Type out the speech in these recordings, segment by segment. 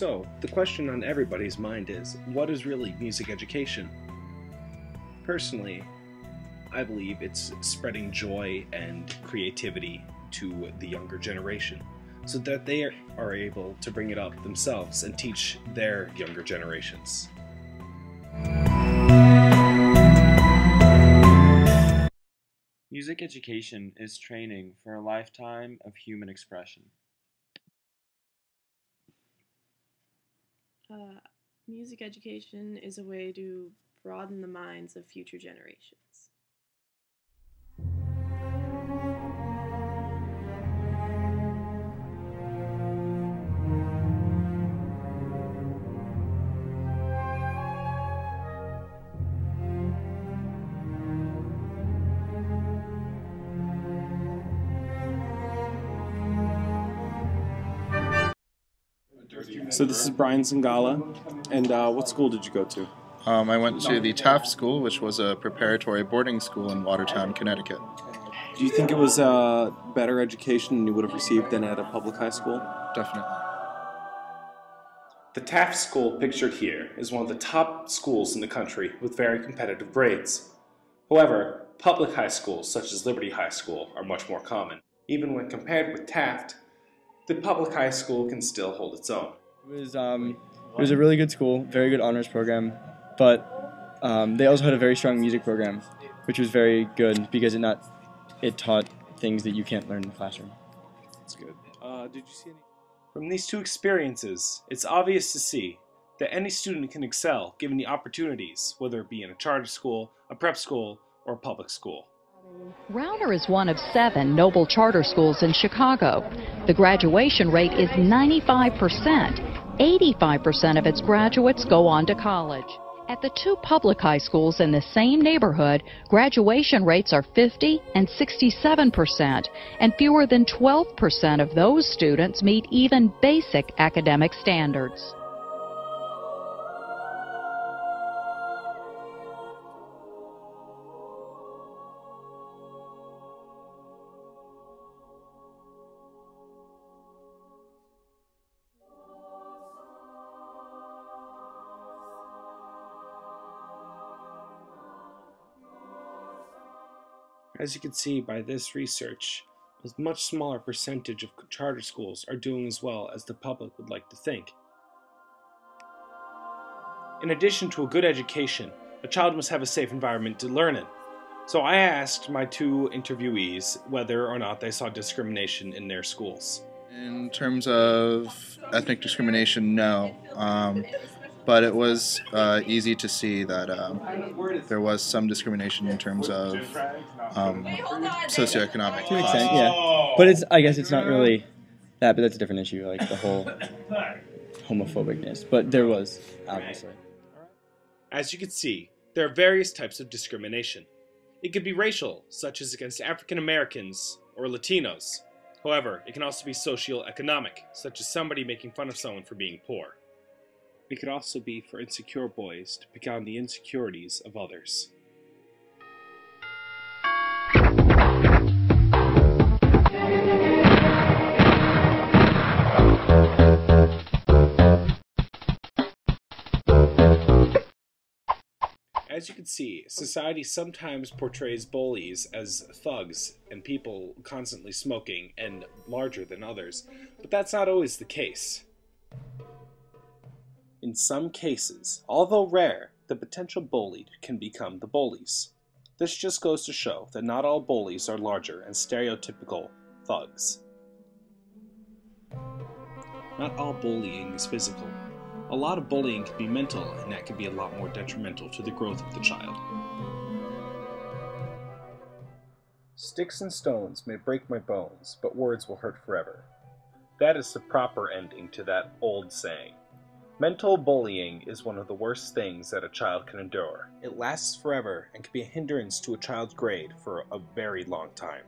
So, the question on everybody's mind is, what is really music education? Personally, I believe it's spreading joy and creativity to the younger generation, so that they are able to bring it up themselves and teach their younger generations. Music education is training for a lifetime of human expression. Music education is a way to broaden the minds of future generations. So this is Brian Zingala, and what school did you go to? I went to the Taft School, which was a preparatory boarding school in Watertown, Connecticut. Do you think it was a better education than you would have received than at a public high school? Definitely. The Taft School pictured here is one of the top schools in the country with very competitive grades. However, public high schools such as Liberty High School are much more common. Even when compared with Taft, the public high school can still hold its own. It was a really good school, very good honors program, but they also had a very strong music program, which was very good because it taught things that you can't learn in the classroom. That's good. Did you see any? From these two experiences, it's obvious to see that any student can excel given the opportunities, whether it be in a charter school, a prep school, or a public school. Rauner is one of 7 Noble charter schools in Chicago. The graduation rate is 95%. 85% of its graduates go on to college. At the 2 public high schools in the same neighborhood, graduation rates are 50% and 67%, and fewer than 12% of those students meet even basic academic standards. As you can see by this research, a much smaller percentage of charter schools are doing as well as the public would like to think. In addition to a good education, a child must have a safe environment to learn in. So I asked my 2 interviewees whether or not they saw discrimination in their schools. In terms of ethnic discrimination, no. But it was easy to see that there was some discrimination in terms of socioeconomic. To an extent, yeah. But I guess it's not really that, but that's a different issue, like the whole homophobicness. But there was, obviously. As you can see, there are various types of discrimination. It could be racial, such as against African Americans or Latinos. However, it can also be socioeconomic, such as somebody making fun of someone for being poor. It could also be for insecure boys to pick on the insecurities of others. As you can see, society sometimes portrays bullies as thugs and people constantly smoking and larger than others, but that's not always the case. In some cases, although rare, the potential bullied can become the bullies. This just goes to show that not all bullies are larger and stereotypical thugs. Not all bullying is physical. A lot of bullying can be mental, and that can be a lot more detrimental to the growth of the child. Sticks and stones may break my bones, but words will hurt forever. That is the proper ending to that old saying. Mental bullying is one of the worst things that a child can endure. It lasts forever and can be a hindrance to a child's grade for a very long time.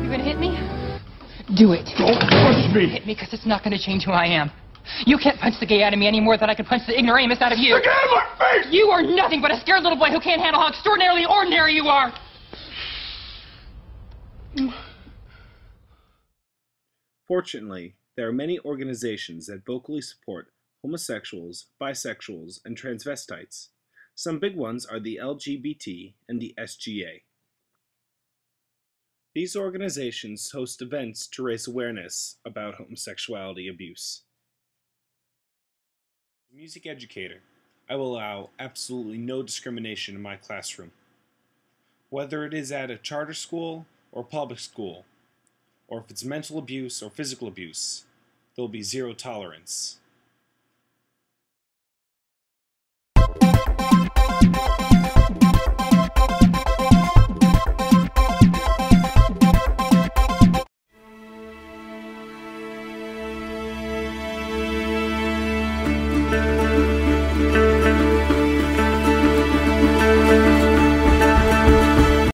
You gonna hit me? Do it. Don't push me! Hit me because it's not gonna change who I am. You can't punch the gay out of me any more than I can punch the ignoramus out of you. Get out of my face! You are nothing but a scared little boy who can't handle how extraordinarily ordinary you are. Fortunately, there are many organizations that vocally support homosexuals, bisexuals, and transvestites. Some big ones are the LGBT and the SGA. These organizations host events to raise awareness about homosexuality abuse. As a music educator, I will allow absolutely no discrimination in my classroom. Whether it is at a charter school or public school, or if it's mental abuse or physical abuse, there will be zero tolerance. Thank you.